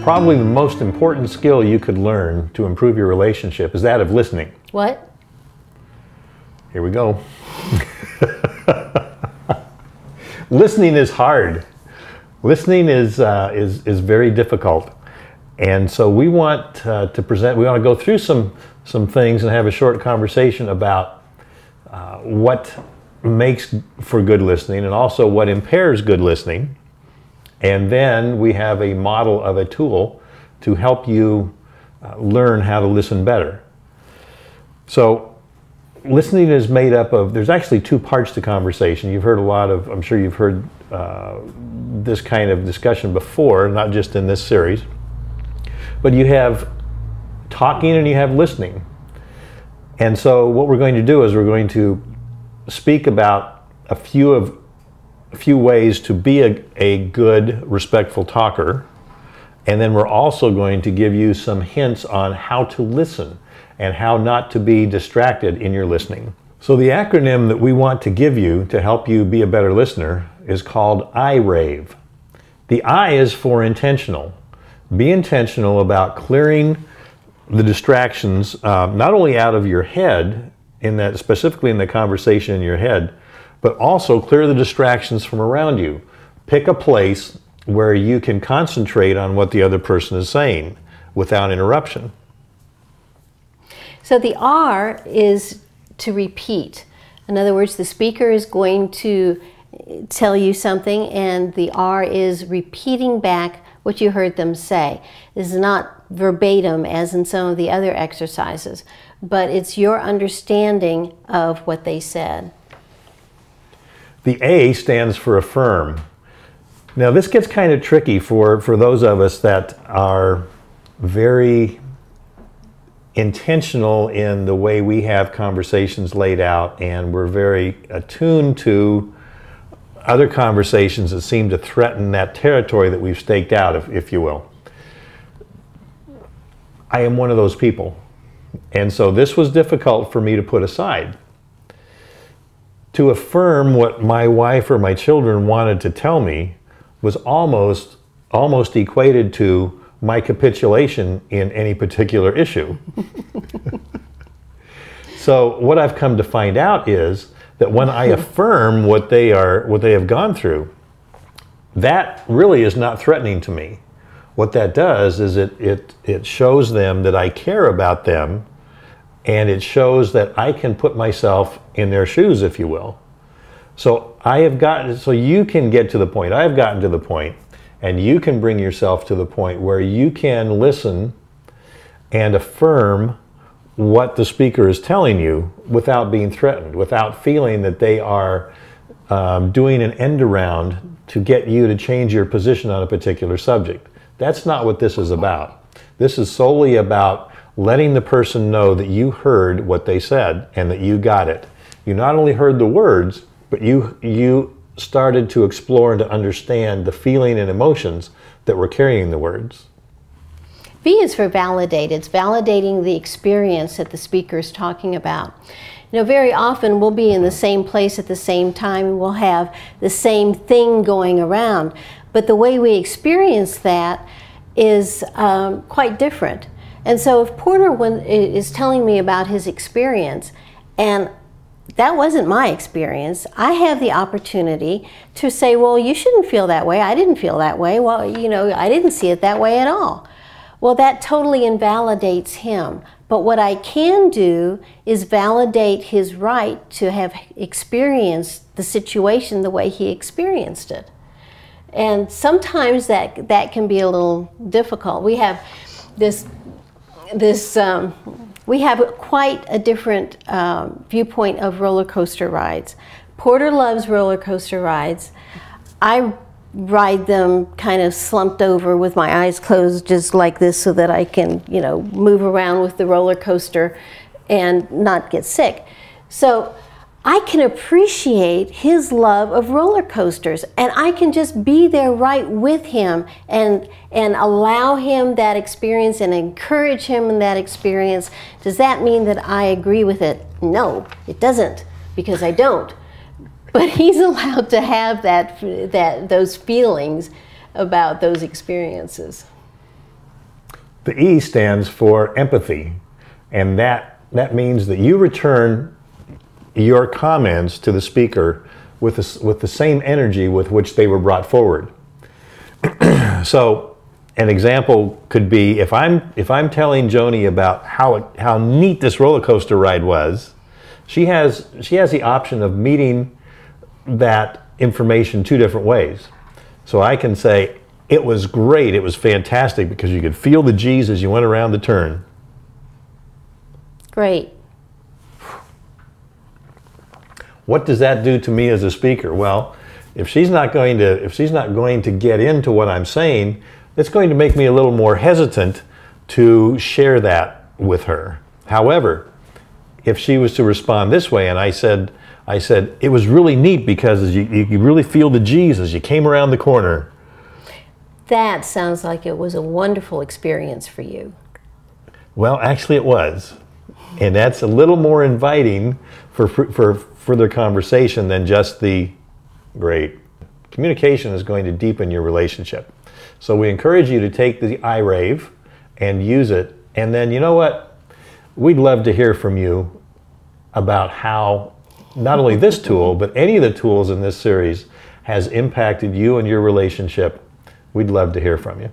Probably the most important skill you could learn to improve your relationship is that of listening. What? Here we go. Listening is hard. Listening is very difficult. And so we want we want to go through some things and have a short conversation about what makes for good listening and also what impairs good listening. And then we have a model of a tool to help you learn how to listen better. So listening is made up of, there's actually two parts to conversation. You've heard a lot of, I'm sure you've heard this kind of discussion before, not just in this series. But you have talking and you have listening. And so what we're going to do is we're going to speak about a few ways to be a good, respectful talker. And then we're also going to give you some hints on how to listen and how not to be distracted in your listening. So the acronym that we want to give you to help you be a better listener is called iRave. The I is for intentional. Be intentional about clearing the distractions, not only out of your head, specifically in the conversation in your head, but also clear the distractions from around you. Pick a place where you can concentrate on what the other person is saying without interruption. So the R is to repeat. In other words, the speaker is going to tell you something and the R is repeating back what you heard them say. This is not verbatim as in some of the other exercises, but it's your understanding of what they said. The A stands for affirm. Now this gets kind of tricky for those of us that are very intentional in the way we have conversations laid out, and we're very attuned to other conversations that seem to threaten that territory that we've staked out, if you will. I am one of those people. And so this was difficult for me to put aside. To affirm what my wife or my children wanted to tell me was almost equated to my capitulation in any particular issue. So what I've come to find out is that when I affirm what they have gone through, that really is not threatening to me. What that does is it shows them that I care about them, and it shows that I can put myself in their shoes, if you will. So you can get to the point, I've gotten to the point, and you can bring yourself to the point where you can listen and affirm what the speaker is telling you without being threatened, without feeling that they are doing an end around to get you to change your position on a particular subject. That's not what this is about. This is solely about letting the person know that you heard what they said and that you got it. You not only heard the words, but you started to explore and to understand the feeling and emotions that were carrying the words. V is for validate. It's validating the experience that the speaker is talking about. You know, very often we'll be in the same place at the same time and we'll have the same thing going around. But the way we experience that is quite different. And so if Porter is telling me about his experience, and that wasn't my experience, I have the opportunity to say, well, you shouldn't feel that way. I didn't feel that way. Well, you know, I didn't see it that way at all. Well, that totally invalidates him. But what I can do is validate his right to have experienced the situation the way he experienced it. And sometimes that can be a little difficult. We have we have quite a different viewpoint of roller coaster rides. Porter loves roller coaster rides. I ride them kind of slumped over with my eyes closed just like this so that I can, you know, move around with the roller coaster and not get sick. So I can appreciate his love of roller coasters, and I can just be there right with him and allow him that experience and encourage him in that experience. Does that mean that I agree with it? No, it doesn't, because I don't. But he's allowed to have those feelings about those experiences. The E stands for empathy, and that means that you return your comments to the speaker with the same energy with which they were brought forward. So an example could be if I'm telling Joni about how neat this roller coaster ride was, she has the option of meeting that information two different ways. So I can say, it was great, it was fantastic, because you could feel the G's as you went around the turn. Great. What does that do to me as a speaker? Well, if she's not going to get into what I'm saying, it's going to make me a little more hesitant to share that with her. However, if she was to respond this way, and I said, it was really neat because you really feel the G's as you came around the corner. That sounds like it was a wonderful experience for you. Well, actually it was. And that's a little more inviting for further conversation than just the great. Communication is going to deepen your relationship. So we encourage you to take the iRave and use it. And then, you know what? We'd love to hear from you about how not only this tool, but any of the tools in this series has impacted you and your relationship. We'd love to hear from you.